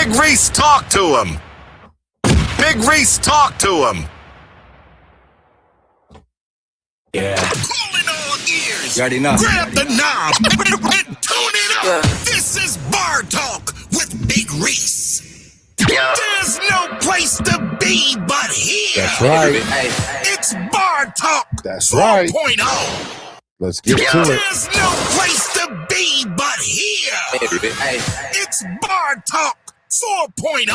Big Reese, talk to him. Big Reese, talk to him. Yeah. Calling all ears. You already know. Grab the knob and tune it up. Yeah. This is Bar Talk with Big Reese. Yeah. There's no place to be but here. That's right. It's Bar Talk. That's right. 4.0. Let's get to it. There's no place to be but here. It's Bar Talk 4.0.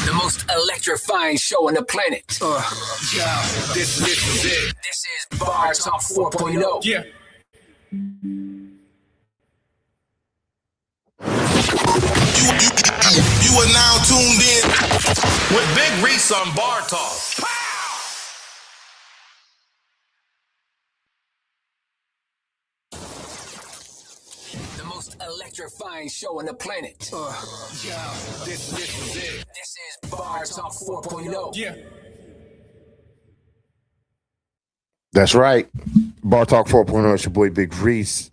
The most electrifying show on the planet. This is it. This is Bar Talk 4.0. Yeah. You are now tuned in with Big Reese on Bar Talk. The most electrifying show on the planet. This is it. This is Bar Talk 4.0. Yeah. That's right. Bar Talk 4.0. It's your boy Big Reese.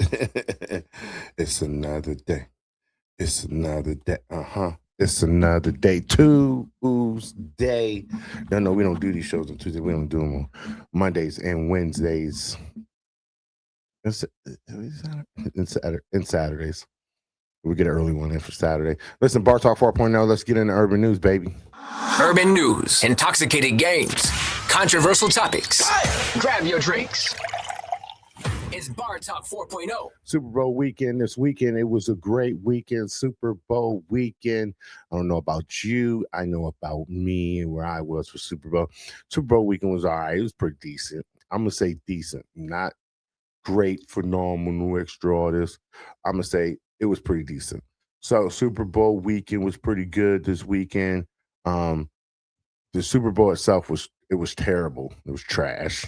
It's another day. It's another day. It's another day. Tuesday. No, we don't do these shows on Tuesday. We don't do them on Mondays and Wednesdays. And Saturdays. We get an early one in for Saturday. Listen, Bar Talk 4.0. Let's get into urban news, baby. Urban news, intoxicated games, controversial topics. Grab your drinks. It's Bar Talk 4.0. Super Bowl weekend this weekend. It was a great weekend. Super Bowl weekend. I don't know about you. I know about me and where I was for Super Bowl. Super Bowl weekend was all right. It was pretty decent. I'm going to say decent. Not great, phenomenal, extra this. I'm going to say it was pretty decent. So Super Bowl weekend was pretty good this weekend. The Super Bowl itself was terrible. It was trash.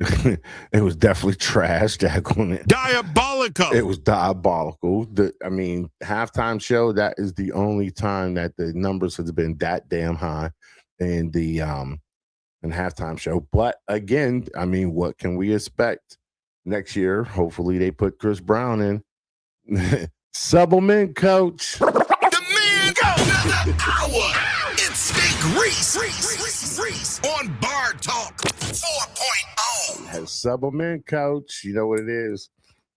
It was definitely trash. Jack on it. Diabolical. It was diabolical. Halftime show, that is the only time that the numbers have been that damn high in the halftime show. But again, what can we expect next year? Hopefully they put Chris Brown in. Supplement coach. The man of the hour. It's Big Reese on Bar Talk 4.0. Has supplement coach. You know what it is.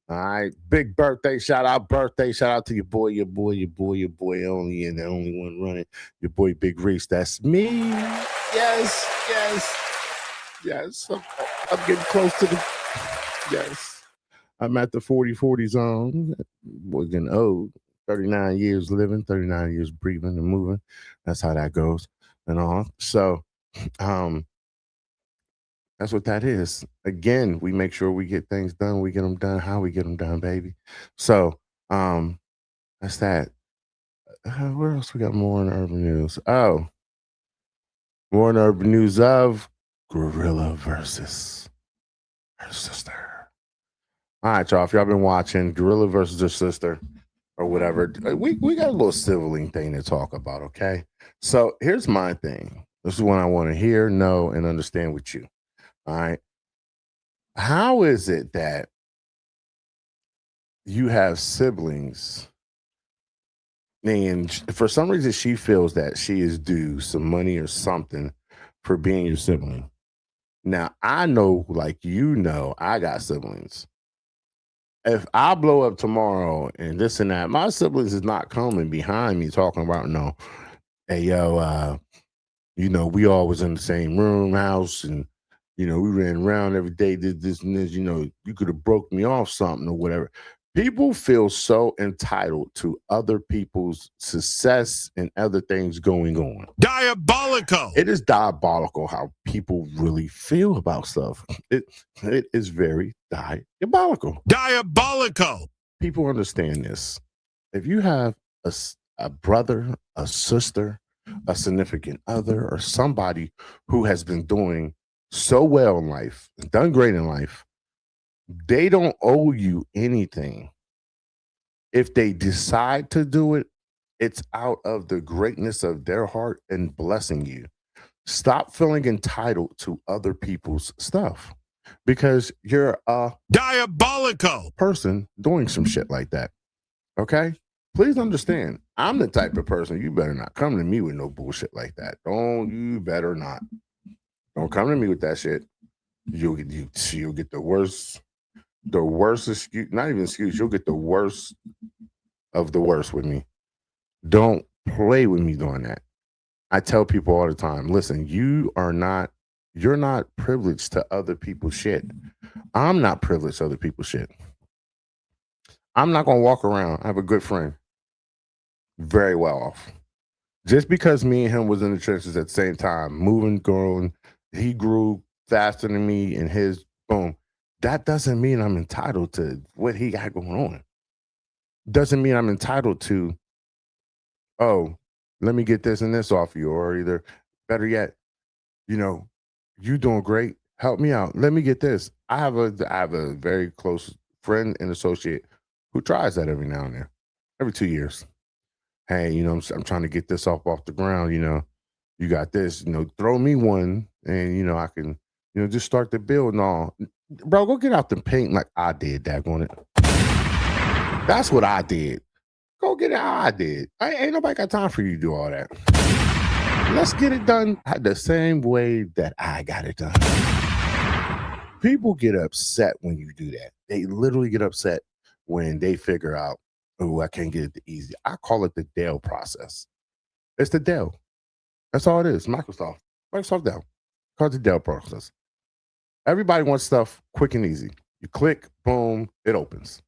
All right. Big birthday. Shout out to your boy only, and the only one running. Your boy Big Reese. That's me. Yes. I'm getting close to the. Yes. I'm at the 40-40 zone. Boy, getting old. 39 years living, 39 years breathing and moving. That's how that goes and all. So, that's what that is. Again, we make sure we get things done. We get them done how we get them done, baby. So, that's that. Where else we got more in urban news? Oh, more in urban news of Gorilla versus her sister. All right, y'all. If y'all been watching Gorilla versus her sister or whatever, we got a little sibling thing to talk about, okay? So here's my thing. This is what I want to hear, know, and understand with you. All right. How is it that you have siblings and for some reason she feels that she is due some money or something for being your sibling? Now, I know, like I got siblings. If I blow up tomorrow and this and that, my siblings is not coming behind me talking about, no, hey, yo, we all was in the same house, and, we ran around every day, did this and this, you could have broke me off something or whatever. People feel so entitled to other people's success and other things going on. Diabolical. It is diabolical how people really feel about stuff. It is very diabolical. Diabolical. People understand this. If you have a brother, a sister, a significant other, or somebody who has been doing so well in life, done great in life, they don't owe you anything. If they decide to do it, it's out of the greatness of their heart and blessing you. Stop feeling entitled to other people's stuff because you're a diabolical person doing some shit like that. Okay? Please understand, I'm the type of person, you better not come to me with no bullshit like that. You better not. Don't come to me with that shit. You'll get the worst excuse, not even excuse, you'll get the worst of the worst with me. Don't play with me doing that. I tell people all the time, listen, you're not privileged to other people's shit. I'm not privileged to other people's shit. I'm not gonna walk around. I have a good friend, very well off. Just because me and him was in the trenches at the same time, moving, growing, he grew faster than me and his boom. That doesn't mean I'm entitled to what he got going on. Doesn't mean I'm entitled to, oh, let me get this and this off you, or either better yet, you doing great. Help me out. Let me get this. I have a very close friend and associate who tries that every now and then, every 2 years. Hey, I'm trying to get this off the ground. You got this. Throw me one, and I can, just start the build and all. Bro, go get out the paint like I did. Daggone it. That's what I did. Go get it how I did. Ain't nobody got time for you to do all that. Let's get it done the same way that I got it done. People get upset when you do that. They literally get upset when they figure out, oh, I can't get it the easy. I call it the Dell process. It's the Dell. That's all it is. Microsoft Dell. Call it the Dell process. Everybody wants stuff quick and easy. You click, boom, it opens.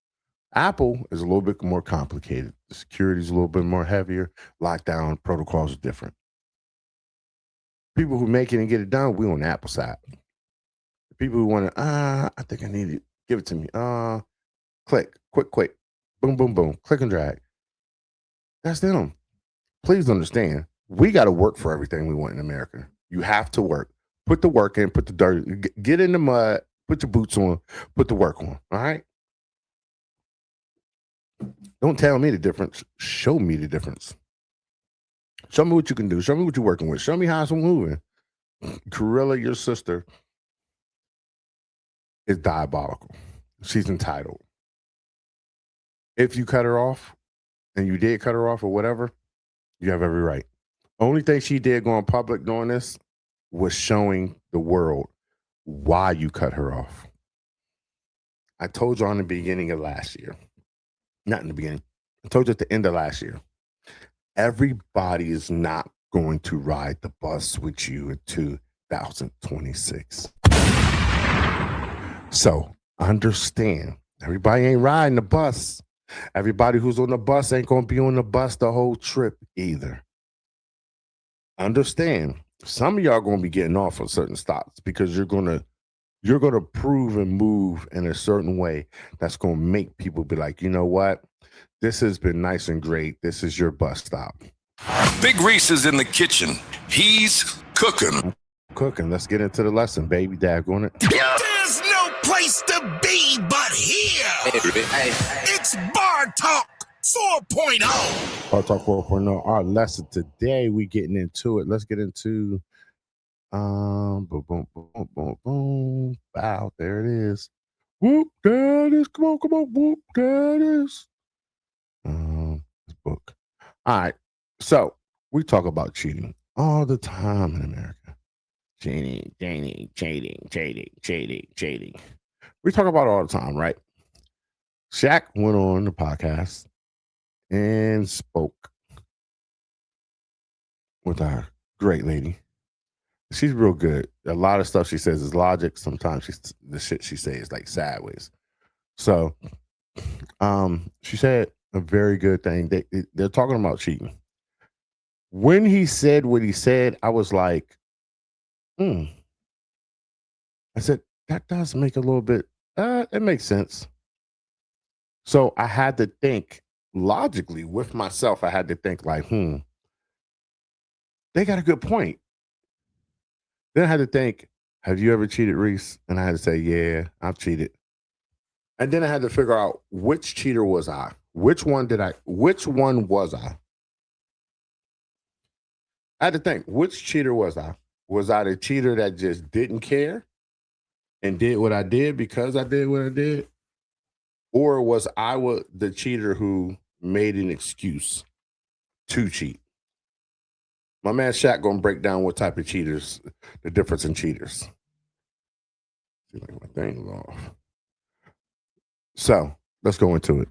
Apple is a little bit more complicated. The security is a little bit more heavier. Lockdown protocols are different. People who make it and get it done, we on the Apple side. The people who want to, I think I need it. Give it to me. Click, quick. Boom, boom, boom. Click and drag. That's them. Please understand, we got to work for everything we want in America. You have to work. Put the work in, put the dirt, get in the mud, put your boots on, put the work on. All right? Don't tell me the difference. Show me the difference. Show me what you can do. Show me what you're working with. Show me how it's moving. Corilla, your sister, is diabolical. She's entitled. If you cut her off, and you did cut her off or whatever, you have every right. Only thing she did going public doing this was showing the world why you cut her off. I told you in the beginning of last year. Not in the beginning. I told you at the end of last year. Everybody is not going to ride the bus with you in 2026. So understand, everybody ain't riding the bus. Everybody who's on the bus ain't going to be on the bus the whole trip either. Understand, some of y'all going to be getting off on certain stops because you're going to prove and move in a certain way that's going to make people be like, you know what? This has been nice and great. This is your bus stop. Big Reese is in the kitchen. He's cooking. Let's get into the lesson, baby. Daggone it. There's no place to be but here. It's Bar Talk 4.0. Bar Talk 4.0. Our lesson today, we getting into it. Let's get into boom, boom, boom, boom, boom. Wow, there it is. Whoop, there it is. Come on, whoop, there it is. This book. All right. So we talk about cheating all the time in America. Cheating. We talk about it all the time, right? Shaq went on the podcast and spoke with our great lady. She's real good. A lot of stuff she says is logic. Sometimes the shit she says is like sideways. So she said a very good thing. They're talking about cheating. When he said what he said, I was like, I said, that does make a little bit, it makes sense. So I had to think logically with myself. I had to think like, they got a good point. Then I had to think, have you ever cheated, Reese? And I had to say, yeah, I've cheated. And then I had to figure out which cheater was I? Which one was I? I had to think, which cheater was I? Was I the cheater that just didn't care and did what I did because I did what I did? Or was I the cheater who made an excuse to cheat. My man Shaq gonna break down what type of cheaters, the difference in cheaters. See, like my thing's off. So let's go into it.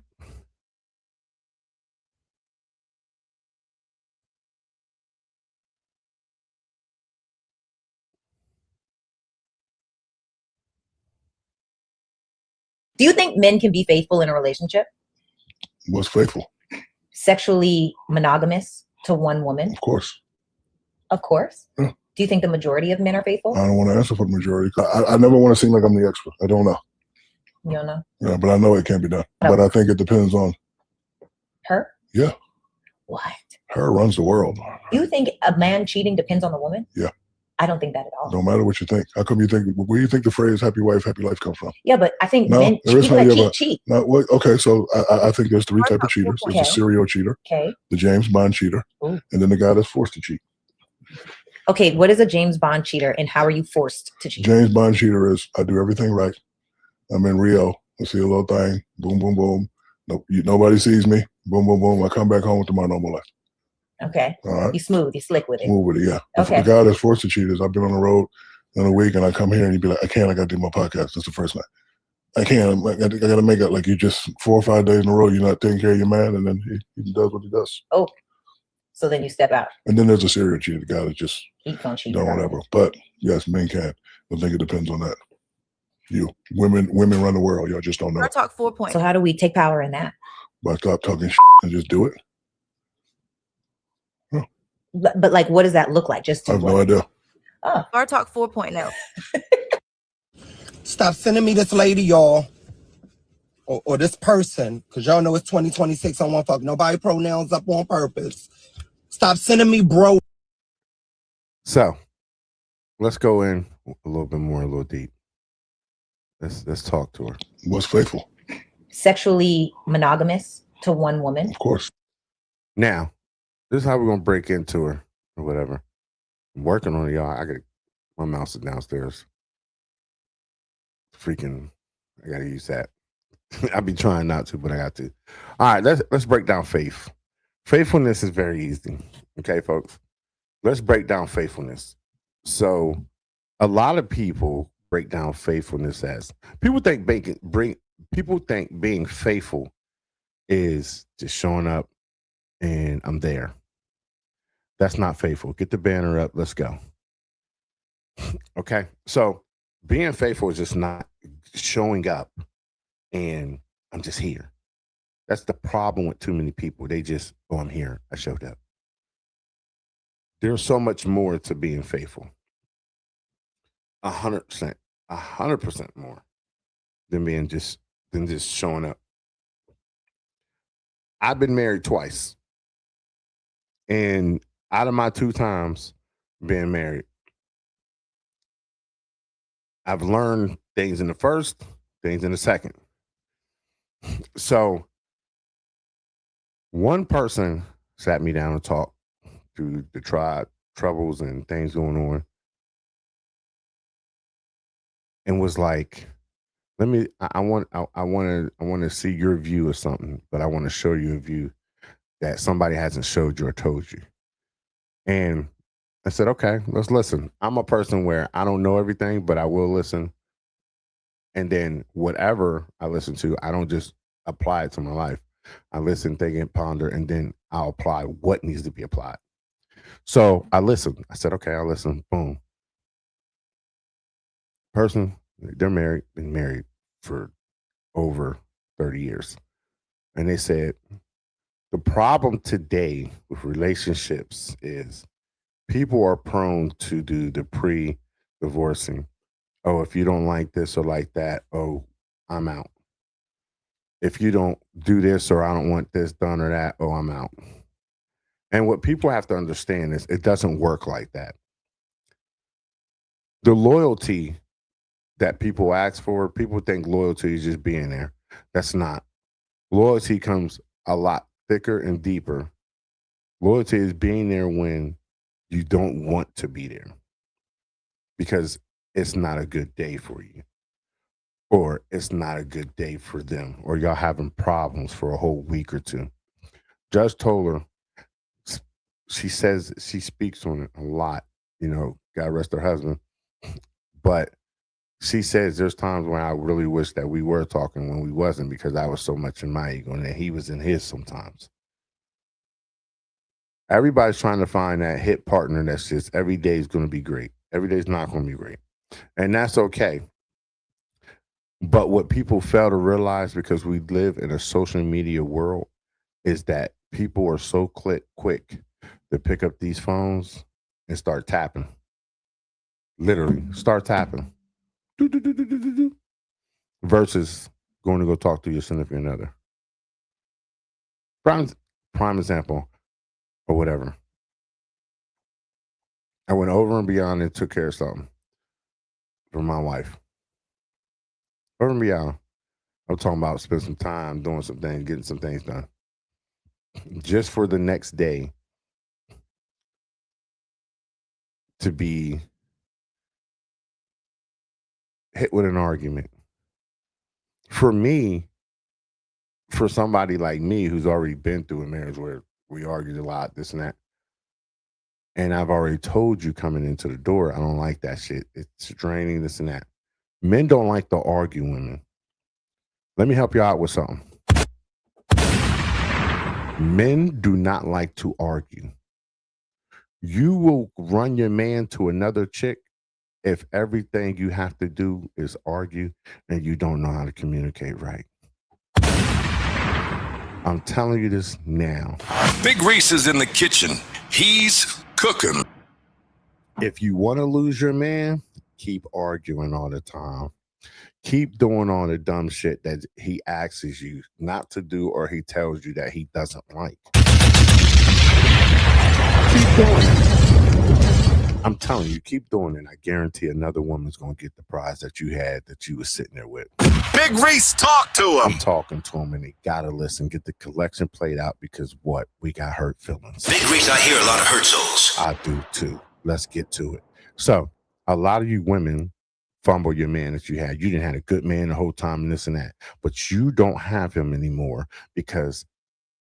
Do you think men can be faithful in a relationship? What's faithful? Sexually monogamous to one woman? Of course. Of course. Yeah. Do you think the majority of men are faithful? I don't want to answer for the majority. I never want to seem like I'm the expert. I don't know. You don't know? Yeah, but I know it can be done. No. But I think it depends on Her? Yeah. What? Her runs the world. You think a man cheating depends on the woman? Yeah. I don't think that at all. No matter what you think. How come you think, where do you think the phrase happy wife, happy life comes from? Yeah, but I think No, men, there is people how that you have cheat. No, well, okay, so I think there's three types of cheaters. There's Okay. a serial cheater, Okay. the James Bond cheater, Ooh. and then the guy that's forced to cheat. Okay, what is a James Bond cheater and how are you forced to cheat? James Bond cheater is, I do everything right. I'm in Rio. I see a little thing. Boom, boom, boom. Nobody sees me. Boom, boom, boom. I come back home to my normal life. Okay. All right. You smooth, you slick with it. Move with it, yeah. Okay. The guy that's forced to cheat is, I've been on the road in a week and I come here and you'd be like, I got to do my podcast. That's the first night. I can't. I got to make it like you just 4 or 5 days in a row, you're not taking care of your man, and then he does what he does. Oh, so then you step out. And then there's a serial cheater, the guy that just He's gonna cheat. done whatever. But yes, men can. I think it depends on that. Women run the world. Y'all just don't know. Bar Talk 4.0. So how do we take power in that? But stop talking and just do it. But like, what does that look like? Just I have no idea. Oh, Bar Talk 4.0. Stop sending me this lady, y'all, or this person, because y'all know it's 2026. I don't want to fuck nobody pronouns up on purpose. Stop sending me bro. So let's go in a little bit more, a little deep. Let's talk to her. What's faithful? sexually monogamous to one woman. Of course. Now, this is how we're gonna break into her or whatever. I'm working on it, y'all. My mouse is downstairs. Freaking, I gotta use that. I be trying not to, but I got to. All right, let's break down faith. Faithfulness is very easy. Okay, folks. Let's break down faithfulness. So, a lot of people break down faithfulness as people think being faithful is just showing up and I'm there. That's not faithful. Get the banner up. Let's go. Okay. So being faithful is just not showing up and I'm just here. That's the problem with too many people. They just, oh, I'm here. I showed up. There's so much more to being faithful. 100%. 100% more than just showing up. I've been married twice. And out of my 2 times being married, I've learned things in the first, things in the second. So one person sat me down and talked through the troubles and things going on, and was like, I want to see your view of something, but I want to show you a view that somebody hasn't showed you or told you. And I said, okay, let's listen. I'm a person where I don't know everything, but I will listen. And then whatever I listen to, I don't just apply it to my life. I listen, think, and ponder, and then I'll apply what needs to be applied. So I listened. I said, okay, I'll listen. Boom. Person, they're married, been married for over 30 years. And they said, the problem today with relationships is people are prone to do the pre-divorcing. Oh, if you don't like this or like that, oh, I'm out. If you don't do this or I don't want this done or that, oh, I'm out. And what people have to understand is it doesn't work like that. The loyalty that people ask for, people think loyalty is just being there. That's not. Loyalty comes a lot thicker and deeper. Loyalty is being there when you don't want to be there because it's not a good day for you, or it's not a good day for them, or y'all having problems for a whole week or two. Judge told her, she says she speaks on it a lot, God rest her husband. But she says there's times when I really wish that we were talking when we wasn't, because I was so much in my ego and that he was in his sometimes. Everybody's trying to find that hit partner that's just every day is going to be great. Every day is not going to be great. And that's okay. But what people fail to realize, because we live in a social media world, is that people are so quick to pick up these phones and start tapping. Literally, start tapping. Do, do, do, do, do, do, do. Versus going to go talk to your significant other. Prime example, or whatever. I went over and beyond and took care of something for my wife. Over and beyond. I'm talking about spending some time doing some things, getting some things done. Just for the next day to be hit with an argument. For me, for somebody like me who's already been through a marriage where we argued a lot, this and that, and I've already told you coming into the door, I don't like that shit. It's draining, this and that. Men don't like to argue women. Let me help you out with something. Men do not like to argue. You will run your man to another chick if everything you have to do is argue and you don't know how to communicate right. I'm telling you this now. Big Reese is in the kitchen. He's cooking. If you want to lose your man, keep arguing all the time. Keep doing all the dumb shit that he asks you not to do or he tells you that he doesn't like. Keep doing it. I'm telling you, keep doing it. I guarantee another woman's going to get the prize that you had that you was sitting there with. Big Reese, talk to him. I'm talking to him and they got to listen, get the collection played out, because what? We got hurt feelings. Big Reese, I hear a lot of hurt souls. I do too. Let's get to it. So a lot of you women fumble your man that you had. You didn't have a good man the whole time and this and that, but you don't have him anymore because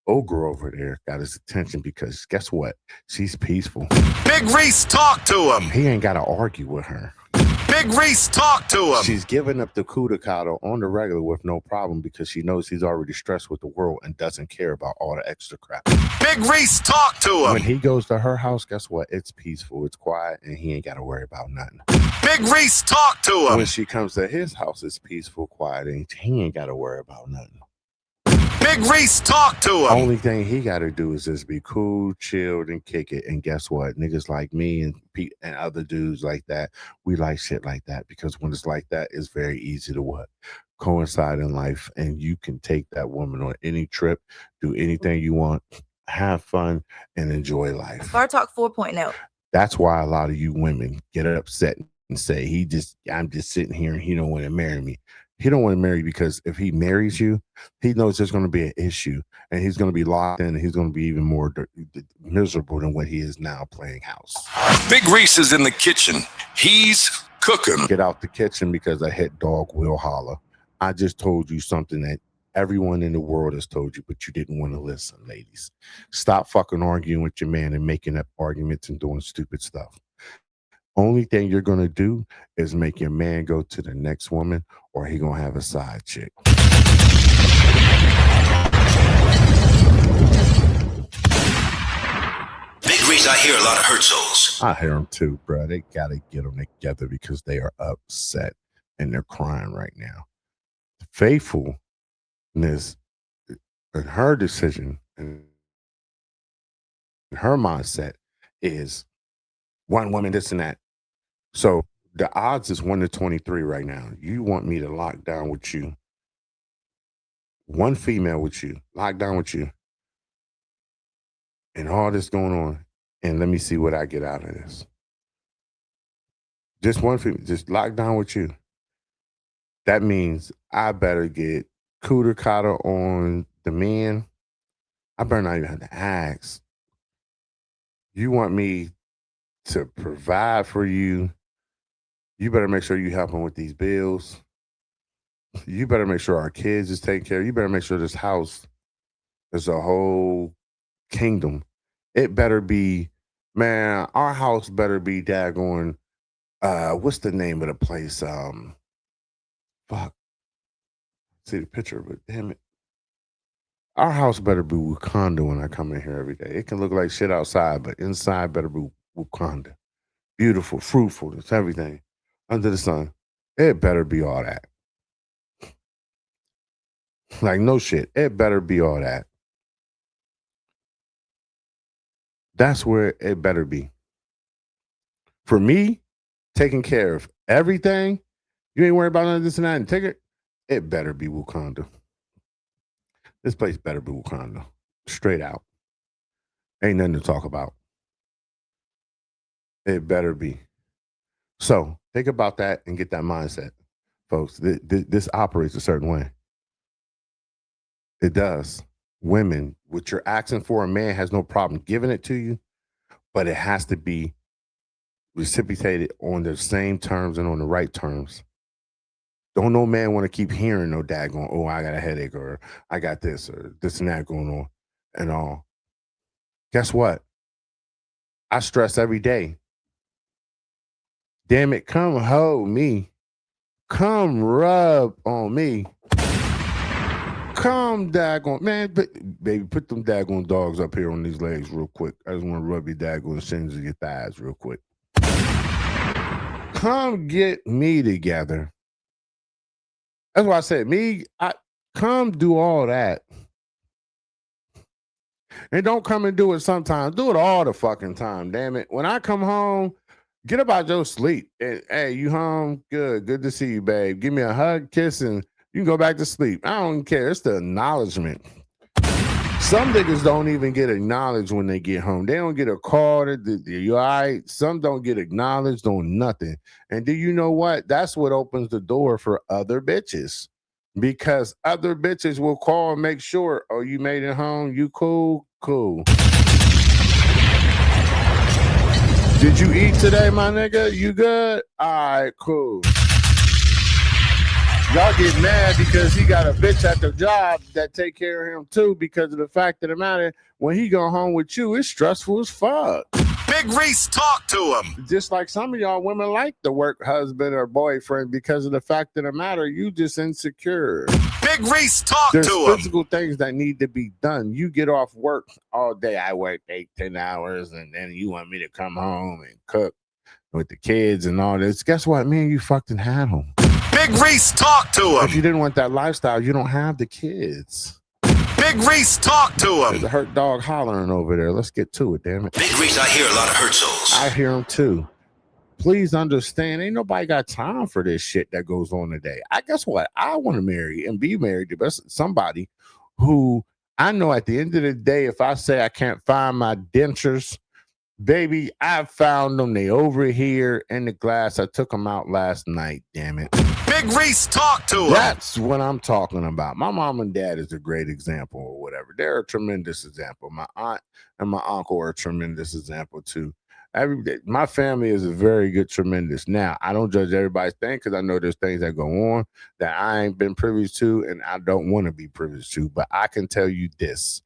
Ogre over there got his attention, because guess what? She's peaceful. Big Reese, talk to him. He ain't got to argue with her. Big Reese, talk to him. She's giving up the coup de cato on the regular with no problem, because she knows he's already stressed with the world and doesn't care about all the extra crap. Big Reese, talk to him. When he goes to her house, guess what? It's peaceful, it's quiet, and he ain't got to worry about nothing. Big Reese, talk to him. When she comes to his house, it's peaceful, quiet, and he ain't got to worry about nothing. Big Reese, talk to him. Only thing he got to do is just be cool, chilled, and kick it. And guess what? Niggas like me and Pete and other dudes like that, we like shit like that, because when it's like that, it's very easy to what? Coincide in life, and you can take that woman on any trip, do anything you want, have fun, and enjoy life. Bar Talk 4.0. That's why a lot of you women get upset and say, I'm just sitting here and he don't want to marry me. He don't want to marry you because if he marries you, he knows there's going to be an issue and he's going to be locked in and he's going to be even more miserable than what he is now playing house. Big Reese is in the kitchen. He's cooking. Get out the kitchen because a hit dog will holler. I just told you something that everyone in the world has told you, but you didn't want to listen, ladies. Stop fucking arguing with your man and making up arguments and doing stupid stuff. Only thing you're going to do is make your man go to the next woman, or he going to have a side chick. Big Reese, I hear a lot of hurt souls. I hear them too, bro. They got to get them together because they are upset and they're crying right now. Faithfulness and her decision and her mindset is one woman, this and that. So the odds is 1 to 23 right now. You want me to lock down with you, one female with you, lock down with you, and all this going on, and let me see what I get out of this. Just one female, just lock down with you. That means I better get cooter cotter on the man. I better not even have to ask. You want me to provide for you. You better make sure you helping with these bills. You better make sure our kids is taken care of. You better make sure this house is a whole kingdom. It better be, man, our house better be daggone, what's the name of the place? Fuck. See the picture, but damn it. Our house better be Wakanda when I come in here every day. It can look like shit outside, but inside better be Wakanda. Beautiful, fruitful, it's everything under the sun. It better be all that. Like, no shit. It better be all that. That's where it better be. For me, taking care of everything, you ain't worried about none of this and that and take it, it better be Wakanda. This place better be Wakanda. Straight out. Ain't nothing to talk about. It better be. So think about that and get that mindset, folks. This operates a certain way. It does. Women, what you're asking for, a man has no problem giving it to you, but it has to be reciprocated on the same terms and on the right terms. Don't no man want to keep hearing no dad going, oh, I got a headache, or I got this, or this and that going on and all. Guess what? I stress every day. Damn it, come hold me. Come rub on me. Come daggone, man, baby, put them daggone dogs up here on these legs real quick. I just want to rub your daggone shins of your thighs real quick. Come get me together. That's why I said, come do all that. And don't come and do it sometimes. Do it all the fucking time, damn it. When I come home, get up out your sleep. And, hey, you home? Good. Good to see you, babe. Give me a hug, kiss, and you can go back to sleep. I don't care. It's the acknowledgement. Some niggas don't even get acknowledged when they get home. They don't get a call. You all right? Some don't get acknowledged on nothing. And do you know what? That's what opens the door for other bitches. Because other bitches will call and make sure, oh, you made it home? You cool? Cool. Did you eat today, my nigga? You good? All right, cool. Y'all get mad because he got a bitch at the job that take care of him too, because of the fact of the matter, when he go home with you, it's stressful as fuck. Big Reese, talk to him. Just like some of y'all women like the work husband or boyfriend because of the fact of the matter, you just insecure. Big Reese, talk There's to him. physical things that need to be done. You get off work all day. I work 8-10 hours, and then you want me to come home and cook with the kids and all this. Guess what, man? You fucking had them. Big Reese, talk to him. If you didn't want that lifestyle, you don't have the kids. Big Reese, talk to him. There's a hurt dog hollering over there. Let's get to it, damn it. Big Reese, I hear a lot of hurt souls. I hear them too. Please understand, ain't nobody got time for this shit that goes on today. Guess what? I want to marry and be married to somebody who I know at the end of the day, if I say I can't find my dentures, baby, I found them. They over here in the glass. I took them out last night, damn it. Big Reese, talk to him. That's what I'm talking about. My mom and dad is a great example or whatever. They're a tremendous example. My aunt and my uncle are a tremendous example too. My family is a very good, tremendous. Now, I don't judge everybody's thing because I know there's things that go on that I ain't been privy to and I don't want to be privy to. But I can tell you this.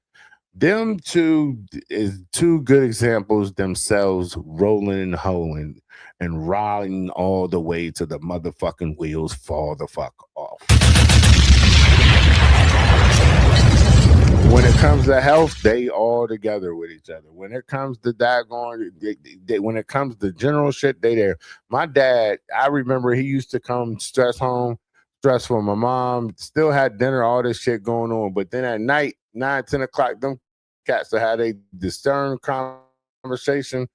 Them two is two good examples themselves, rolling and holing and riding all the way to the motherfucking wheels fall the fuck off. When it comes to health, they all together with each other. When it comes to daggone, when it comes to general shit, they there. My dad, I remember he used to come stressful. My mom still had dinner, all this shit going on. But then at night, 9-10 o'clock, them cats to have a discern conversation,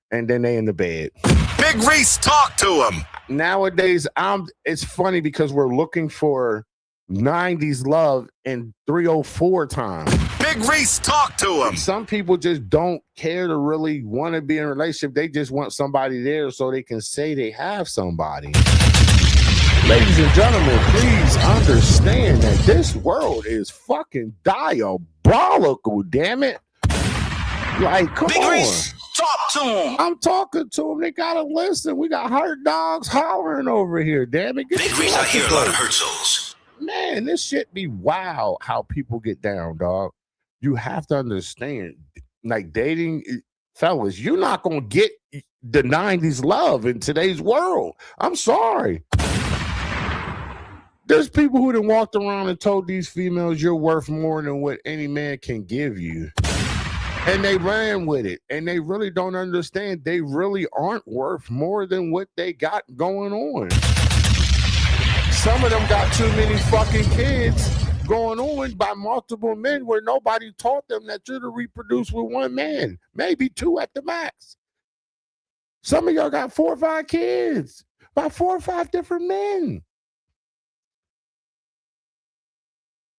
and then they in the bed. Big Reese, talk to him. Nowadays, it's funny because we're looking for 90s love in 304 time. Big Reese, talk to him. Some people just don't care to really want to be in a relationship. They just want somebody there so they can say they have somebody. Ladies and gentlemen, please understand that this world is fucking diabolical, damn it. Like, come Big on. Reese, talk to him. I'm talking to them. They gotta listen. We got hurt dogs hollering over here, damn it. Big Reese, I hear a lot of hurt souls. Man, this shit be wild how people get down, dog. You have to understand. like dating, fellas, you're not gonna get the 90s love in today's world. I'm sorry. There's people who done walked around and told these females you're worth more than what any man can give you. And they ran with it. And they really don't understand. They really aren't worth more than what they got going on. Some of them got too many fucking kids going on by multiple men where nobody taught them that you're to reproduce with one man, maybe two at the max. Some of y'all got 4 or 5 kids by 4 or 5 different men.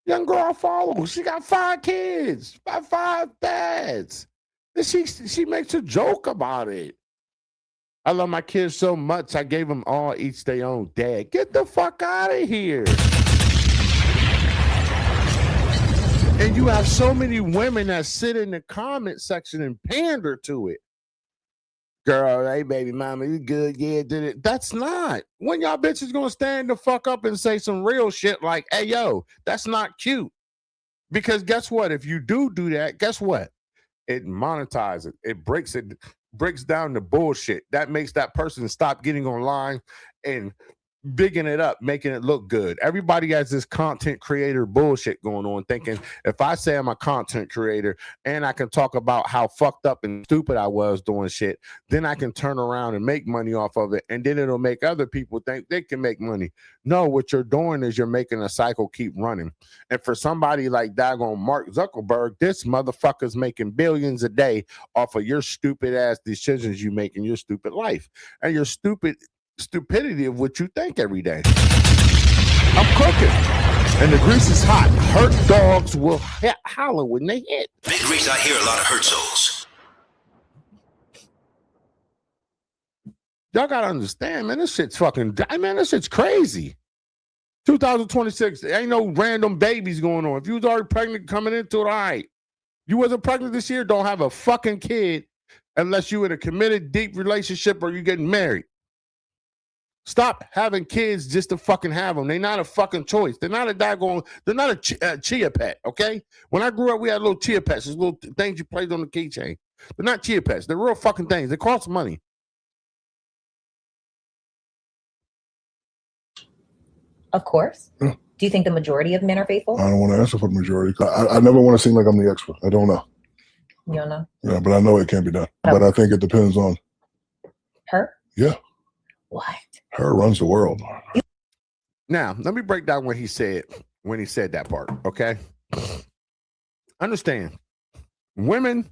Young girl I follow, she got 5 kids by 5 dads. And she makes a joke about it. I love my kids so much, I gave them all each their own dad. Get the fuck out of here. And you have so many women that sit in the comment section and pander to it. Girl, hey, baby mama, you good? Yeah, did it. That's not. When y'all bitches gonna stand the fuck up and say some real shit like, hey, yo, that's not cute. Because guess what? If you do that, guess what? It monetizes. It breaks down the bullshit. That makes that person stop getting online and bigging it up, making it look good. Everybody has this content creator bullshit going on, thinking if I say I'm a content creator and I can talk about how fucked up and stupid I was doing shit, then I can turn around and make money off of it, and then it'll make other people think they can make money. No, what you're doing is you're making a cycle keep running. And for somebody like daggone Mark Zuckerberg, this motherfucker's making billions a day off of your stupid ass decisions you make in your stupid life and your stupidity of what you think every day. I'm cooking, and the grease is hot. Hurt dogs will holler when they hit. Big Reese, I hear a lot of hurt souls. Y'all gotta understand, man. This shit's fucking. Man, this shit's crazy. 2026, there ain't no random babies going on. If you was already pregnant coming into it, all right. You wasn't pregnant this year, don't have a fucking kid unless you in a committed, deep relationship or you getting married. Stop having kids just to fucking have them. They're not a fucking choice. They're not a daggone, they're not a chia pet, okay? When I grew up, we had little chia pets. These little things you played on the keychain. They're not chia pets. They're real fucking things. They cost money. Of course. Yeah. Do you think the majority of men are faithful? I don't want to answer for the majority. I never want to seem like I'm the expert. I don't know. You don't know? Yeah, but I know it can be done. But I think it depends on her. Yeah. What? Her runs the world. Now, let me break down what he said when he said that part, okay? Understand, women,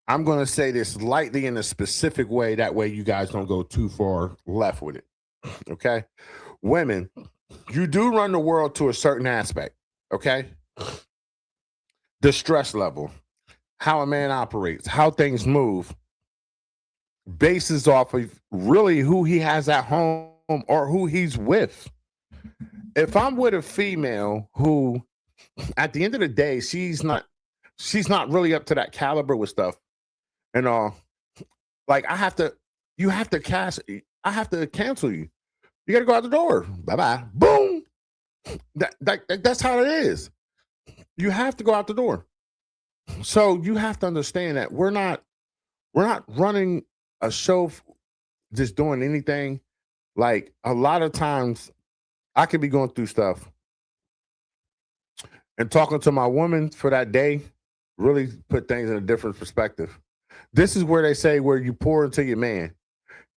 I'm going to say this lightly in a specific way. That way you guys don't go too far left with it, okay? Women, you do run the world to a certain aspect, okay? The stress level, how a man operates, how things move, bases off of really who he has at home or who he's with. If I'm with a female who, at the end of the day, she's not really up to that caliber with stuff, and like I have to cancel you. You got to go out the door. Bye-bye. Boom. That's how it is. You have to go out the door. So you have to understand that we're not running a show just doing anything. Like a lot of times I could be going through stuff and talking to my woman for that day really put things in a different perspective. This is where they say where you pour into your man.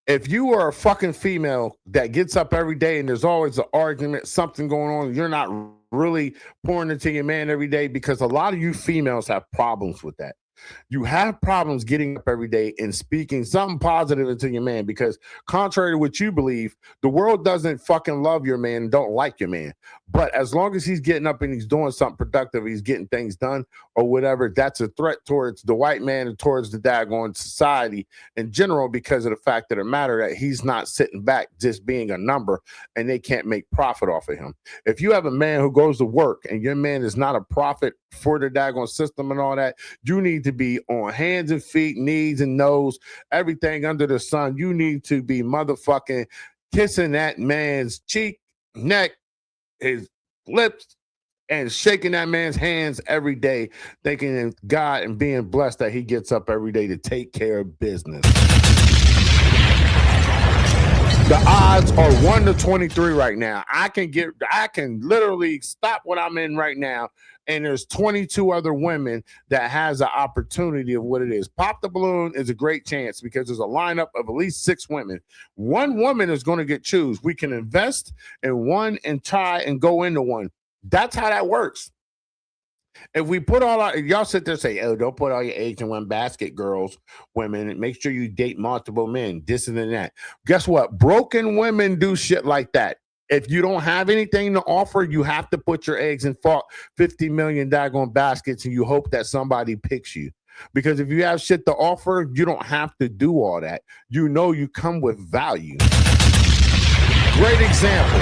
If you are a fucking female that gets up every day and there's always an argument, something going on, you're not really pouring into your man every day, because a lot of you females have problems with that. You have problems getting up every day and speaking something positive into your man, because contrary to what you believe, the world doesn't fucking love your man and don't like your man. But as long as he's getting up and he's doing something productive, he's getting things done or whatever, that's a threat towards the white man and towards the daggone society in general, because of the fact of the matter that he's not sitting back just being a number and they can't make profit off of him. If you have a man who goes to work and your man is not a profit for the daggone system and all that, you need to be on hands and feet, knees and nose, everything under the sun. You need to be motherfucking kissing that man's cheek, neck, his lips, and shaking that man's hands every day, thanking in God and being blessed that he gets up every day to take care of business. The odds are 1 to 23 right now. I can literally stop what I'm in right now, and there's 22 other women that has an opportunity of what it is. Pop the balloon is a great chance because there's a lineup of at least 6 women. One woman is going to get choose. We can invest in one and try and go into one. That's how that works. If we put all our, y'all sit there and say, oh, don't put all your eggs in one basket, girls, women, and make sure you date multiple men, this and that. Guess what? Broken women do shit like that. If you don't have anything to offer, you have to put your eggs in 50 million daggone baskets and you hope that somebody picks you. Because if you have shit to offer, you don't have to do all that. You know you come with value. Great example.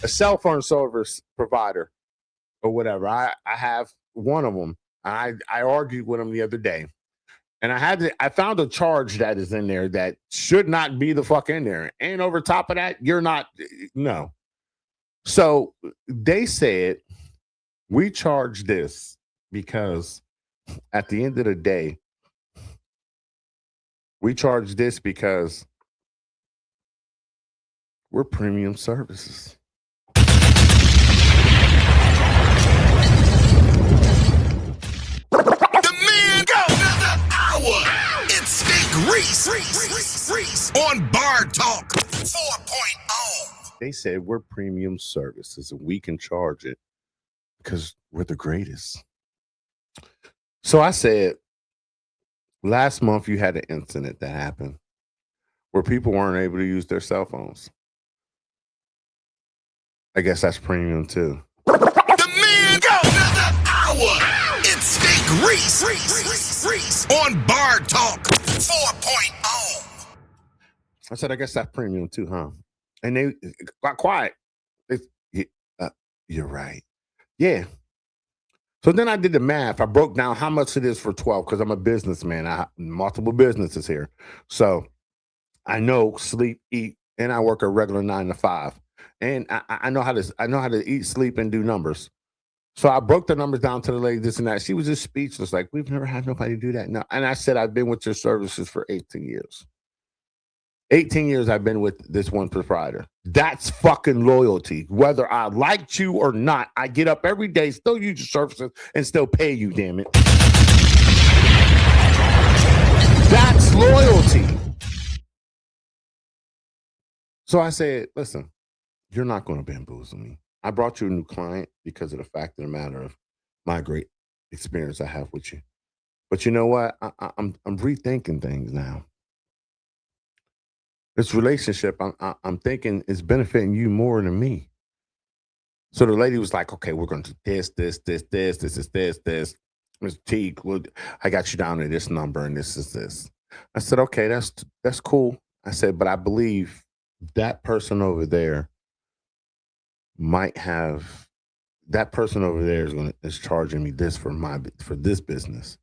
A cell phone service provider or whatever. I have one of them. I argued with him the other day. And I found a charge that is in there that should not be the fuck in there. And over top of that, you're not, no. So they said, we charge this because at the end of the day, we charge this because we're premium services. It's Steak Reese on Bar Talk 4.0. They said we're premium services and we can charge it because we're the greatest. So I said, last month you had an incident that happened where people weren't able to use their cell phones. I guess that's premium too. The man go another hour. It's Steak Reese on Bar Talk 4.0. I said, I guess that's premium too, huh? And they got quiet. You're right. Yeah. So then I did the math. I broke down how much it is for 12 because I'm a businessman. I have multiple businesses here. So I know sleep, eat, and I work a regular 9 to 5. And I know how to eat, sleep, and do numbers. So I broke the numbers down to the lady, this and that. She was just speechless, like, we've never had nobody do that. No. And I said, I've been with your services for 18 years. 18 years I've been with this one provider. That's fucking loyalty. Whether I liked you or not, I get up every day, still use your services, and still pay you, damn it. That's loyalty. So I said, listen, you're not going to bamboozle me. I brought you a new client because of the fact of the matter of my great experience I have with you. But you know what? I'm rethinking things now. This relationship, I'm thinking is benefiting you more than me. So the lady was like, okay, we're going to do this. Mr. Teague, I got you down to this number and this is this. I said, okay, that's cool. I said, but I believe that person over there is charging me this for this business.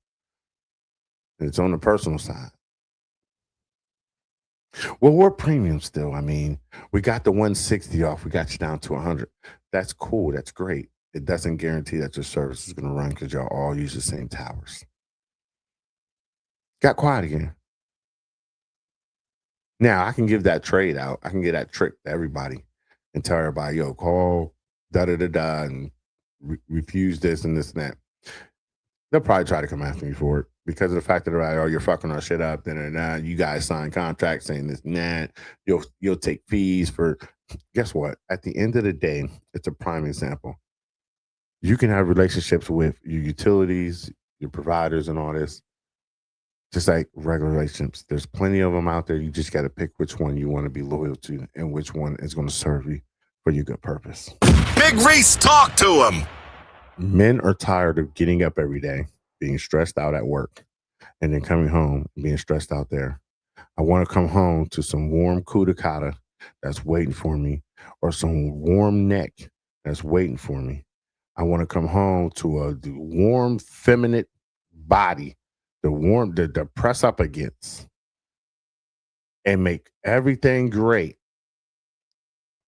And it's on the personal side. Well, we're premium still. I mean, we got the 160 off. We got you down to 100. That's cool. That's great. It doesn't guarantee that your service is going to run because y'all all use the same towers. Got quiet again. Now, I can give that trade out. I can give that trick to everybody and tell everybody, yo, call da-da-da-da and refuse this and this and that. They'll probably try to come after me for it because of the fact that they're like, oh, you're fucking our shit up. Then you guys sign contracts saying this and that. You'll take fees for. Guess what? At the end of the day, it's a prime example. You can have relationships with your utilities, your providers, and all this. Just like regular relationships. There's plenty of them out there. You just got to pick which one you want to be loyal to and which one is going to serve you for your good purpose. Big Reese, talk to him. Men are tired of getting up every day, being stressed out at work, and then coming home and being stressed out there. I want to come home to some warm cuticata that's waiting for me, or some warm neck that's waiting for me. I want to come home to a warm, feminine body, the press up against, and make everything great.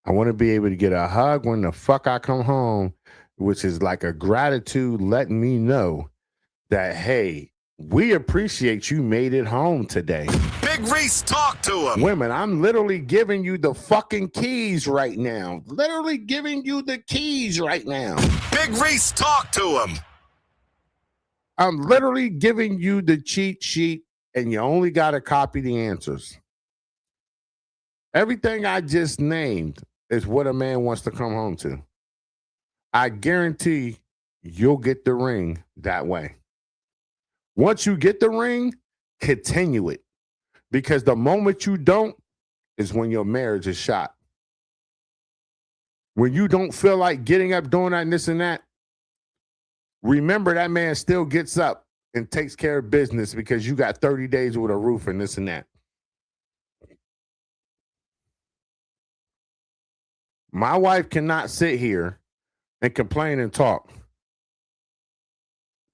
I want to be able to get a hug when the fuck I come home, which is like a gratitude letting me know that, hey, we appreciate you made it home today. Big Reese, talk to him. Women, I'm literally giving you the fucking keys right now. Literally giving you the keys right now. Big Reese, talk to him. I'm literally giving you the cheat sheet, and you only got to copy the answers. Everything I just named is what a man wants to come home to. I guarantee you'll get the ring that way. Once you get the ring, continue it. Because the moment you don't is when your marriage is shot. When you don't feel like getting up, doing that, and this and that, remember that man still gets up and takes care of business because you got 30 days with a roof and this and that. My wife cannot sit here and complain and talk.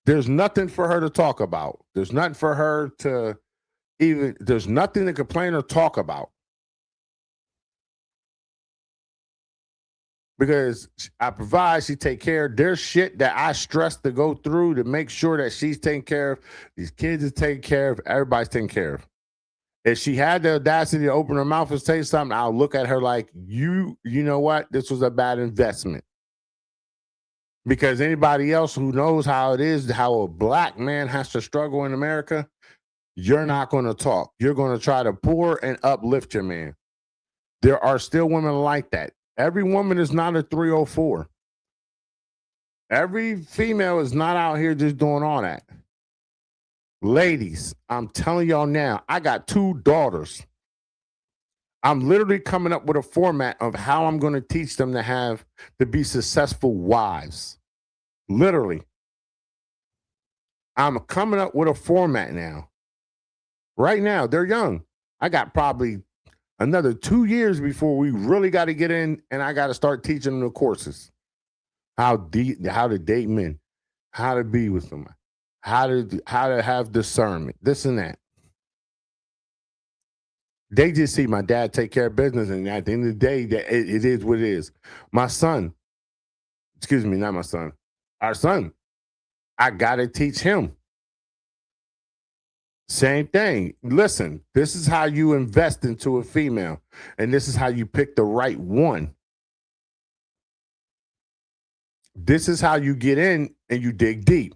There's nothing for her to talk about. There's nothing for her to there's nothing to complain or talk about. Because I provide, she take care. There's shit that I stress to go through to make sure that she's taken care of. These kids are taken care of. Everybody's taken care of. If she had the audacity to open her mouth and say something, I'll look at her like, you know what? This was a bad investment. Because anybody else who knows how it is, how a black man has to struggle in America, you're not going to talk. You're going to try to pour and uplift your man. There are still women like that. Every woman is not a 304. Every female is not out here just doing all that. Ladies, I'm telling y'all now, I got 2 daughters. I'm literally coming up with a format of how I'm going to teach them to be successful wives. Literally. I'm coming up with a format now. Right now, they're young. I got probably another 2 years before we really got to get in, and I got to start teaching them the courses. How to date men, how to be with them, how to have discernment, this and that. They just see my dad take care of business, and at the end of the day, that it is what it is. My son, excuse me, not my son, our son, I got to teach him. Same thing. Listen, this is how you invest into a female, and this is how you pick the right one. This is how you get in and you dig deep.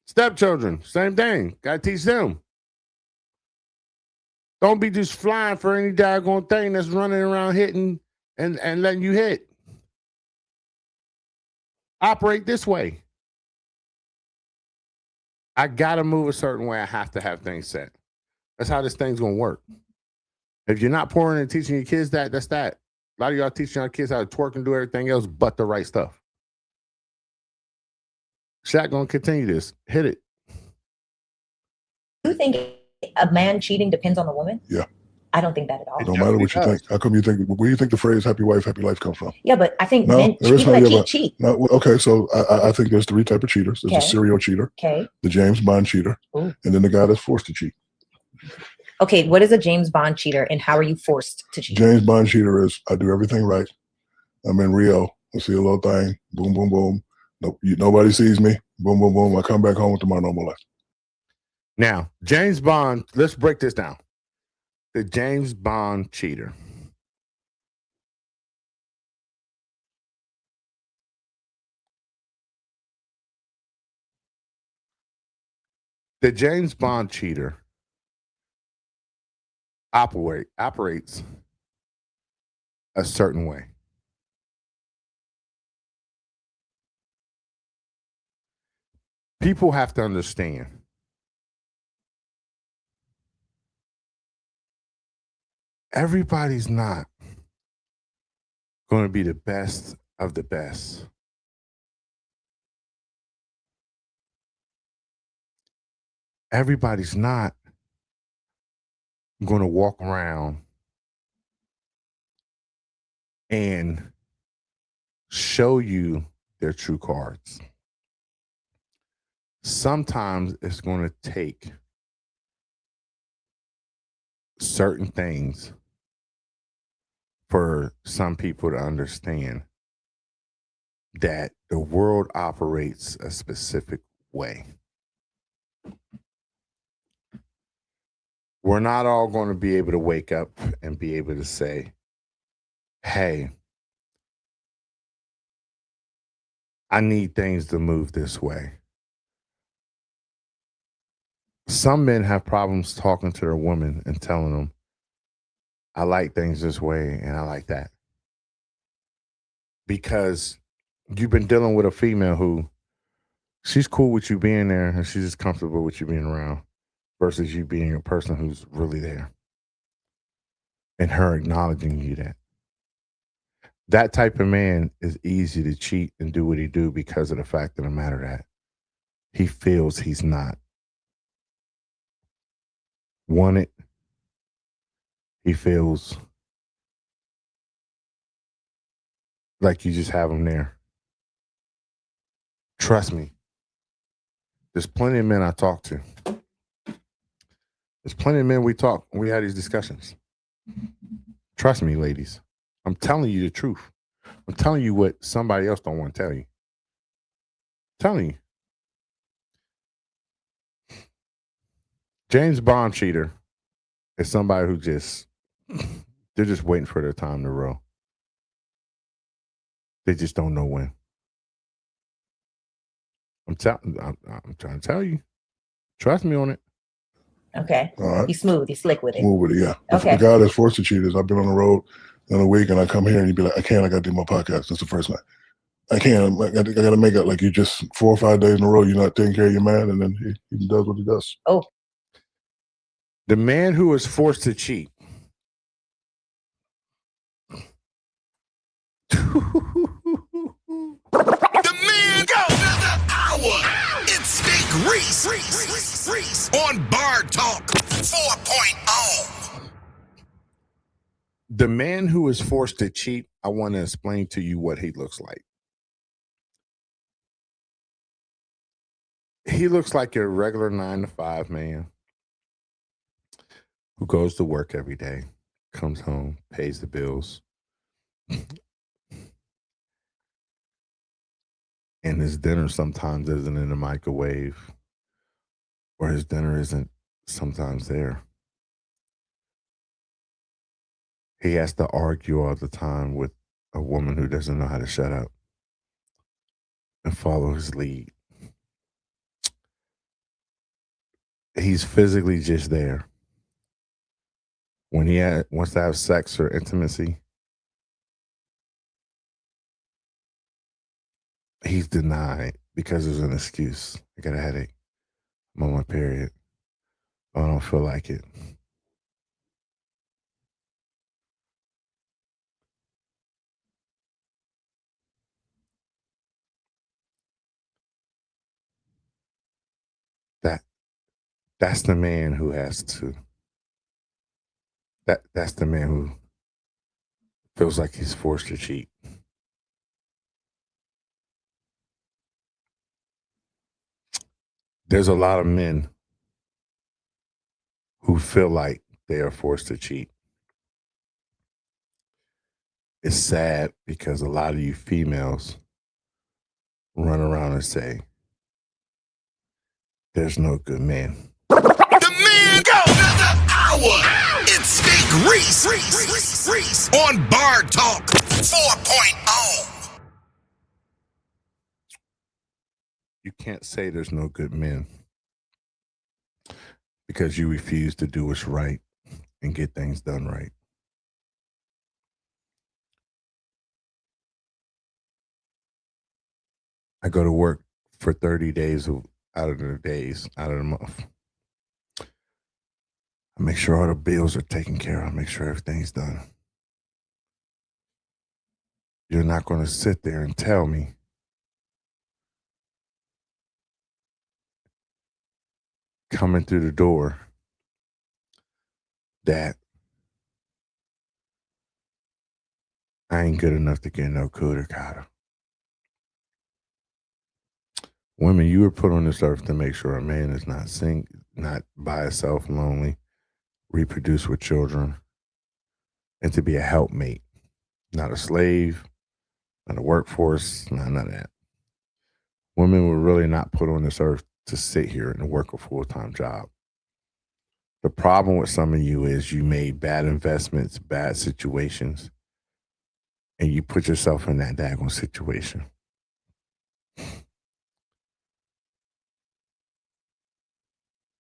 Stepchildren, same thing. Got to teach them. Don't be just flying for any daggone thing that's running around hitting and letting you hit. Operate this way. I got to move a certain way. I have to have things set. That's how this thing's going to work. If you're not pouring and teaching your kids that's that. A lot of y'all teaching your kids how to twerk and do everything else but the right stuff. Shaq going to continue this. Hit it. Do you think a man cheating depends on the woman? Yeah. I don't think that at all. It don't matter what you think. How come you think? Where do you think the phrase "happy wife, happy life" comes from? Yeah, but I think No, men, there is people no that yeah, cheat. No, okay, so I think there's 3 types of cheaters. There's a Okay. serial cheater, Okay. the James Bond cheater, Ooh. and then the guy that's forced to cheat. Okay, what is a James Bond cheater, and how are you forced to cheat? James Bond cheater is I do everything right. I'm in Rio. I see a little thing. Boom, boom, boom. Nobody sees me. Boom, boom, boom. I come back home to my normal life. Now, James Bond, let's break this down. The James Bond cheater. The James Bond cheater operates a certain way. People have to understand. Everybody's not going to be the best of the best. Everybody's not going to walk around and show you their true cards. Sometimes it's going to take certain things for some people to understand that the world operates a specific way. We're not all going to be able to wake up and be able to say, hey, I need things to move this way. Some men have problems talking to their women and telling them, I like things this way and I like that. Because you've been dealing with a female who she's cool with you being there and she's just comfortable with you being around versus you being a person who's really there and her acknowledging you that. That type of man is easy to cheat and do what he do because of the fact of the matter that he feels he's not wanted. He feels like you just have him there. Trust me. There's plenty of men I talk to. There's plenty of men we had these discussions. Trust me, ladies. I'm telling you the truth. I'm telling you what somebody else don't want to tell you. I'm telling you. James Bond cheater is somebody who they're just waiting for their time to roll. They just don't know when. I'm trying to tell you. Trust me on it. Okay. All right. He's smooth. He's slick with it. Move with it, yeah. Okay. The guy that's forced to cheat is I've been on the road in a week and I come here and you'd be like, I got to do my podcast. That's the first night. I can't. I got to make it like you just 4 or 5 days in a row, you're not taking care of your man, and then he does what he does. Oh. The man who is forced to cheat. The man of the hour. It's Big Reese on Bar Talk 4.0. The man who is forced to cheat, I want to explain to you what he looks like. He looks like a regular 9-to-5 man who goes to work every day, comes home, pays the bills, and his dinner sometimes isn't in the microwave, or his dinner isn't sometimes there. He has to argue all the time with a woman who doesn't know how to shut up and follow his lead. He's physically just there. When he wants to have sex or intimacy, he's denied because there's an excuse. I got a headache. I'm on my period. I don't feel like it. That's the man who has to. That's the man who feels like he's forced to cheat. There's a lot of men who feel like they are forced to cheat. It's sad because a lot of you females run around and say, there's no good man. The man of the hour. It's Big Reese on Bar Talk 4.0. You can't say there's no good men because you refuse to do what's right and get things done right. I go to work for 30 days out of the month. I make sure all the bills are taken care of. I make sure everything's done. You're not going to sit there and tell me coming through the door that I ain't good enough to get no cooter cotta. Women, you were put on this earth to make sure a man is not by himself, lonely, reproduce with children, and to be a helpmate, not a slave, not a workforce, none of that. Women were really not put on this earth to sit here and work a full-time job. The problem with some of you is you made bad investments, bad situations, and you put yourself in that daggone situation.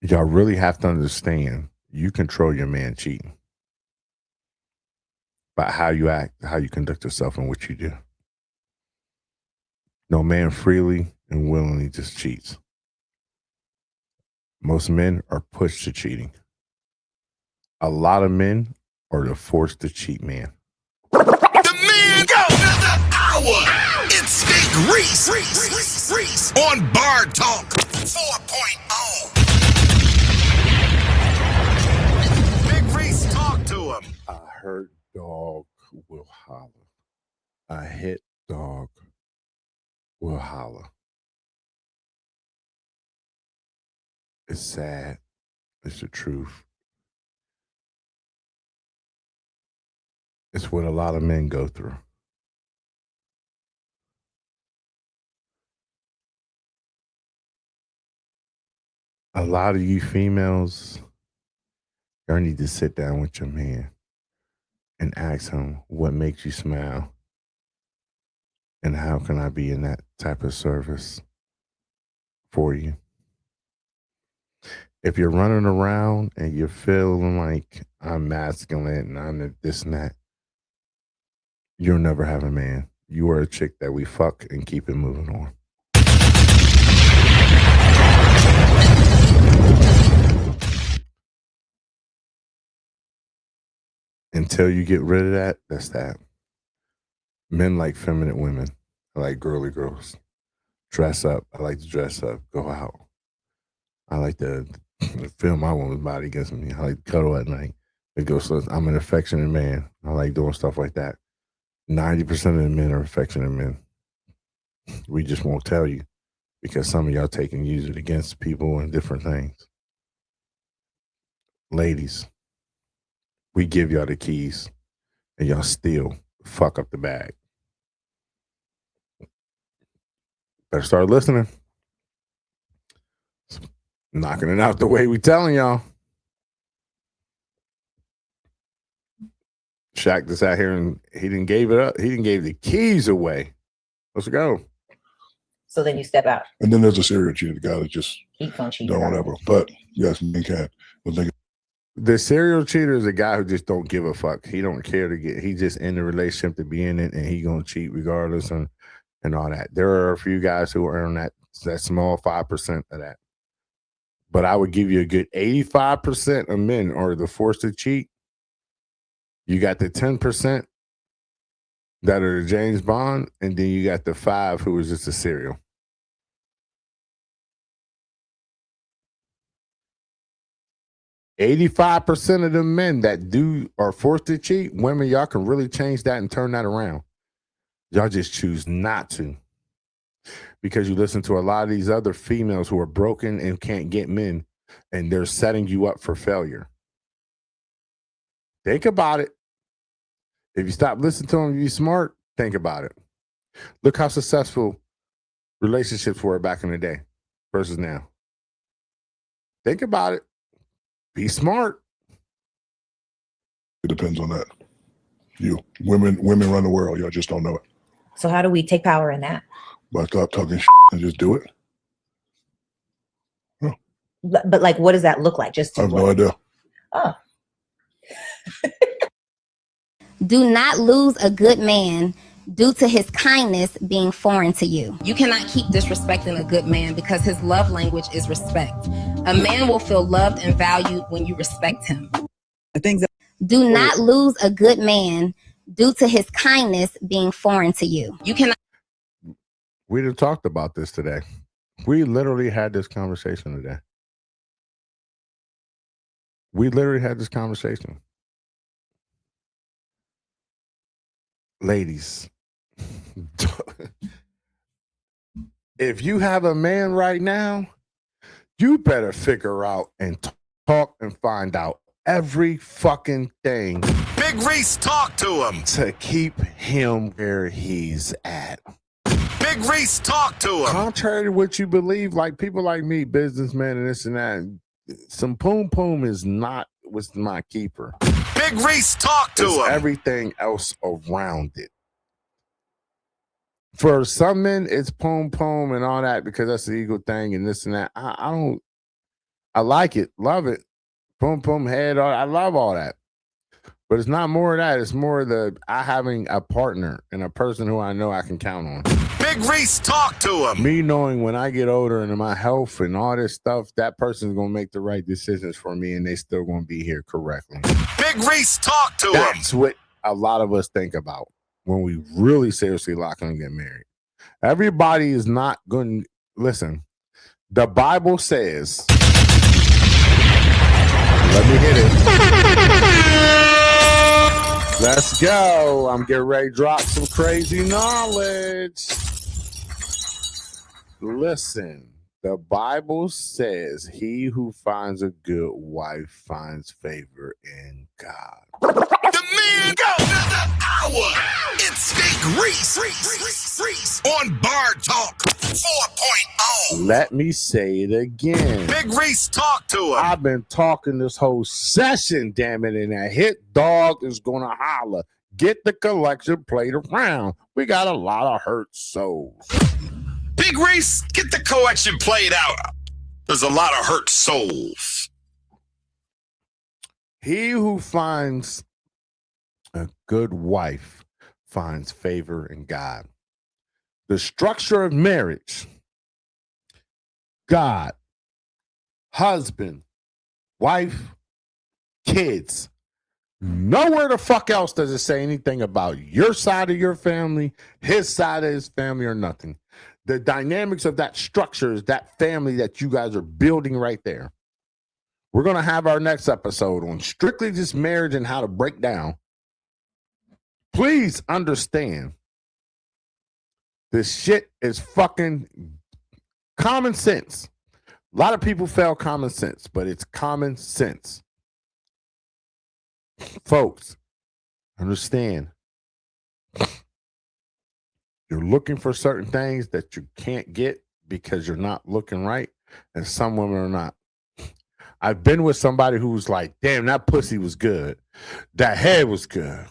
Y'all really have to understand you control your man cheating by how you act, how you conduct yourself, and what you do. No man freely and willingly just cheats. Most men are pushed to cheating. A lot of men are the forced to cheat man. The man go another hour. It's Steak Reese on Bar Talk 4.0. Big Reese, talk to him. A hurt dog will holler. A hit dog will holler. It's sad. It's the truth. It's what a lot of men go through. A lot of you females, y'all need to sit down with your man and ask him what makes you smile and how can I be in that type of service for you. If you're running around and you're feeling like I'm masculine and I'm this and that, you'll never have a man. You are a chick that we fuck and keep it moving on. Until you get rid of that, that's that. Men like feminine women. I like girly girls. Dress up. I like to dress up. Go out. I like to feel my woman's body against me. I like to cuddle at night. I'm an affectionate man. I like doing stuff like that. 90% of the men are affectionate men. We just won't tell you because some of y'all take and use it against people and different things. Ladies, we give y'all the keys and y'all still fuck up the bag. Better start listening. Knocking it out the way we telling y'all. Shaq just out here and he didn't gave it up. He didn't gave the keys away. Let's go. So then you step out. And then there's a serial cheater, the guy that just Keep on cheating. don't whatever. But yes, men can. The serial cheater is a guy who just don't give a fuck. He don't care to get. He just in the relationship to be in it, and he gonna cheat regardless and all that. There are a few guys who earn that small 5% of that. But I would give you a good 85% of men are the forced to cheat. You got the 10% that are the James Bond, and then you got the 5 who is just a serial. %85 of the men that are forced to cheat, women, y'all can really change that and turn that around. Y'all just choose not to. Because you listen to a lot of these other females who are broken and can't get men, and they're setting you up for failure. Think about it. If you stop listening to them, you're smart, think about it. Look how successful relationships were back in the day versus now. Think about it. Be smart. It depends on that. Women run the world. Y'all just don't know it. So how do we take power in that? But stop talking and just do it. Oh. But like, what does that look like? Just I have no idea. Oh. Do not lose a good man due to his kindness being foreign to you. You cannot keep disrespecting a good man because his love language is respect. A man will feel loved and valued when you respect him. Do not lose a good man due to his kindness being foreign to you. You cannot. We done talked about this today. We literally had this conversation today. We literally had this conversation. Ladies, if you have a man right now, you better figure out and talk and find out every fucking thing Big Reese, talk to him. to keep him where he's at. Big Reese, talk to him. Contrary to what you believe, like people like me, businessmen and this and that, some poom poom is not what's my keeper. Big Reese, talk to It's him. everything else around it. For some men, it's poom poom and all that because that's the ego thing and this and that. I like it, love it. Poom poom head, I love all that. But it's not more of that. It's more the having a partner and a person who I know I can count on. Big Reese, talk to him. Me knowing when I get older and my health and all this stuff, that person's going to make the right decisions for me and they still going to be here correctly. Big Reese, talk to him. That's what a lot of us think about when we really seriously lock on and get married. Everybody is not going to listen. The Bible says, let me hit it. Let's go. I'm getting ready to drop some crazy knowledge. Listen, the Bible says he who finds a good wife finds favor in God. The man go another hour. It's Big Reese on Bar Talk 4.0. Let me say it again. Big Reese, talk to him. I've been talking this whole session, damn it, and that hit dog is gonna holler. Get the collection played around. We got a lot of hurt souls. Big Reese, get the collection played out. There's a lot of hurt souls. He who finds a good wife finds favor in God. The structure of marriage, God, husband, wife, kids. Nowhere the fuck else does it say anything about your side of your family, his side of his family, or nothing. The dynamics of that structure is that family that you guys are building right there. We're going to have our next episode on strictly just marriage and how to break down. Please understand, this shit is fucking common sense. A lot of people fail common sense, but it's common sense. Folks, understand. You're looking for certain things that you can't get because you're not looking right, and some women are not. I've been with somebody who's like, damn, that pussy was good. That head was good.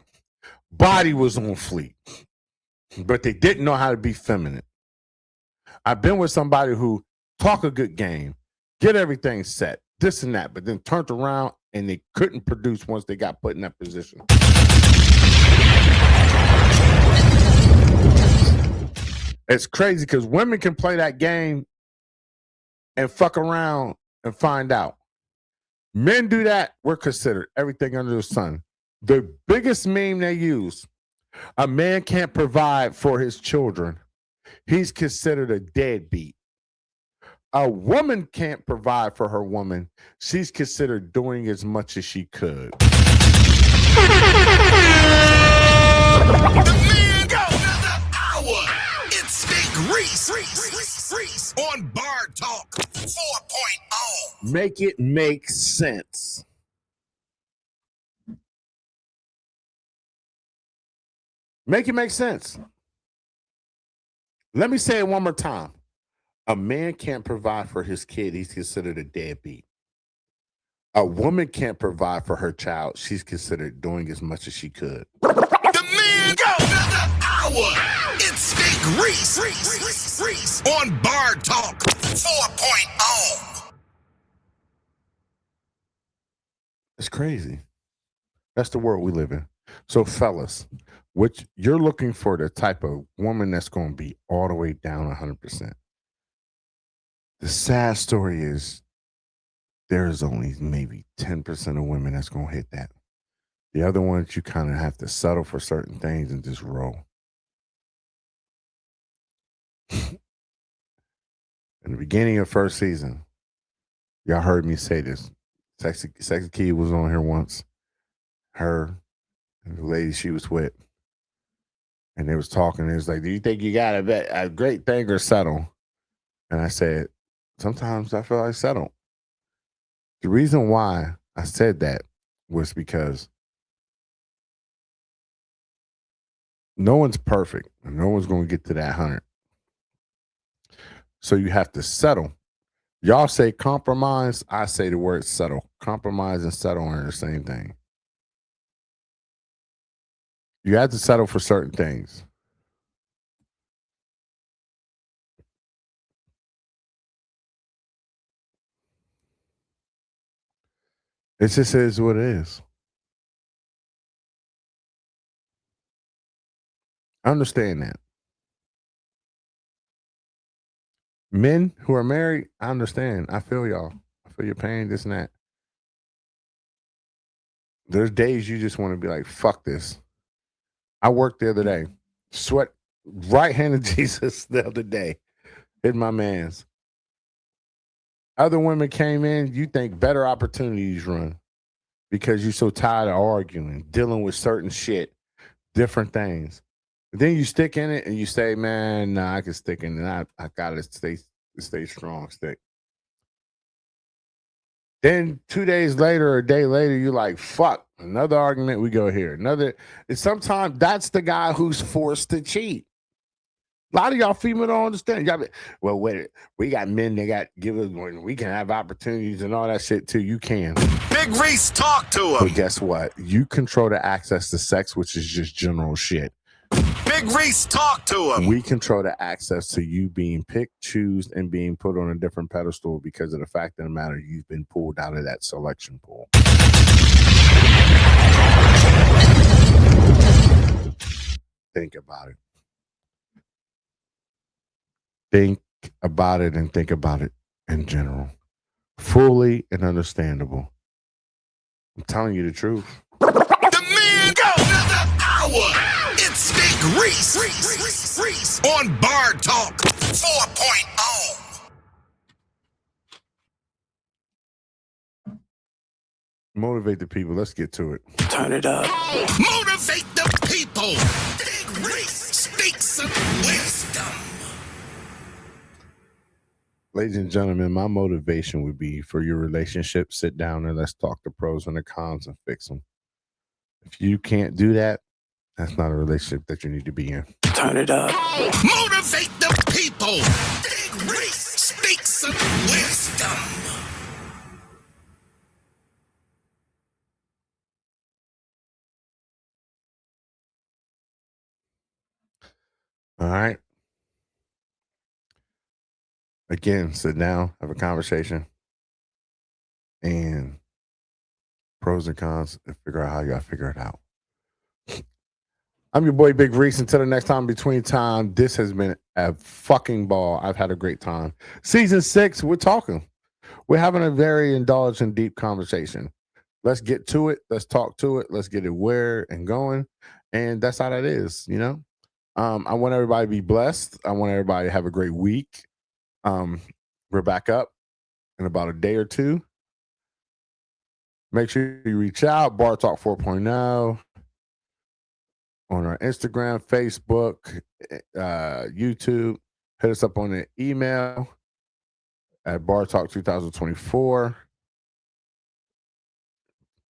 Body was on fleek. But they didn't know how to be feminine. I've been with somebody who talk a good game, get everything set, this and that, but then turned around and they couldn't produce once they got put in that position. It's crazy because women can play that game and fuck around and find out. Men do that, we're considered everything under the sun. The biggest meme they use, a man can't provide for his children. He's considered a deadbeat. A woman can't provide for her woman. She's considered doing as much as she could. The man go another hour. It's Big Reese on Bar Talk 4.0. Make it make sense. Make it make sense. Let me say it one more time. A man can't provide for his kid. He's considered a deadbeat. A woman can't provide for her child. She's considered doing as much as she could. The man go another hour. It's Big Reese on Bar Talk 4.0. It's crazy. That's the world we live in. So, fellas, which you're looking for the type of woman that's going to be all the way down 100%. The sad story is there's only maybe 10% of women that's going to hit that. The other ones, you kind of have to settle for certain things and just roll. In the beginning of first season, y'all heard me say this. Sexy Key was on here once. Her and the lady she was with. And they was talking. It was like, do you think you got a great thing or settle? And I said, sometimes I feel like settle. The reason why I said that was because no one's perfect. And no one's going to get to that 100. So you have to settle. Y'all say compromise. I say the word settle. Compromise and settle are the same thing. You have to settle for certain things. It just is what it is. I understand that. Men who are married, I understand. I feel y'all. I feel your pain, this and that. There's days you just want to be like, fuck this. I worked the other day. Sweat right hand of Jesus the other day. Hit my man's. Other women came in, you think better opportunities run because you're so tired of arguing, dealing with certain shit, different things. Then you stick in it and you say, man, nah, I can stick in it. I gotta stay strong, stick. Then 2 days later or a day later, you're like, fuck, another argument, we go here. Another, and sometimes that's the guy who's forced to cheat. A lot of y'all female don't understand. Y'all be, well, wait, we got men that got give us when we can have opportunities and all that shit too. You can. Big Reese, talk to him. But guess what? You control the access to sex, which is just general shit. Big Reese, talk to him. We control the access to you being picked, chosen, and being put on a different pedestal because of the fact of the matter you've been pulled out of that selection pool. Think about it. Think about it and think about it in general. Fully and understandable. I'm telling you the truth. The man go another hour. It's Big Reese on Bar Talk 4.0. Motivate the people. Let's get to it. Turn it up. Motivate the people. Big Reese speaks some wisdom. Ladies and gentlemen, my motivation would be for your relationship, sit down and let's talk the pros and the cons and fix them. If you can't do that, that's not a relationship that you need to be in. Turn it up. Motivate the people. Big Reese speaks some wisdom. All right. Again, sit down, have a conversation, and pros and cons, and figure out how you got to figure it out. I'm your boy, Big Reese. Until the next time, between time, this has been a fucking ball. I've had a great time. Season 6, we're talking. We're having a very indulgent and deep conversation. Let's get to it. Let's talk to it. Let's get it where and going. And that's how that is, you know? I want everybody to be blessed. I want everybody to have a great week. We're back up in about a day or two. Make sure you reach out, Bar Talk 4.0 on our Instagram, Facebook, YouTube. Hit us up on the email at bartalk2024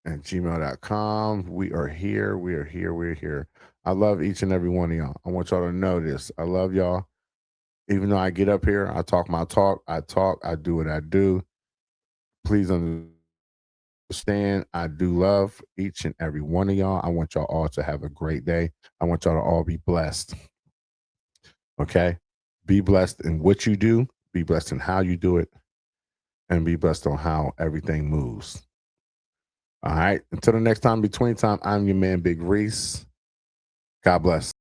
at gmail.com. We are here. We are here. We're here. I love each and every one of y'all. I want y'all to know this. I love y'all. Even though I get up here, I talk my talk, I do what I do. Please understand, I do love each and every one of y'all. I want y'all all to have a great day. I want y'all to all be blessed. Okay? Be blessed in what you do, be blessed in how you do it, and be blessed on how everything moves. All right? Until the next time, between time, I'm your man, Big Reese. God bless.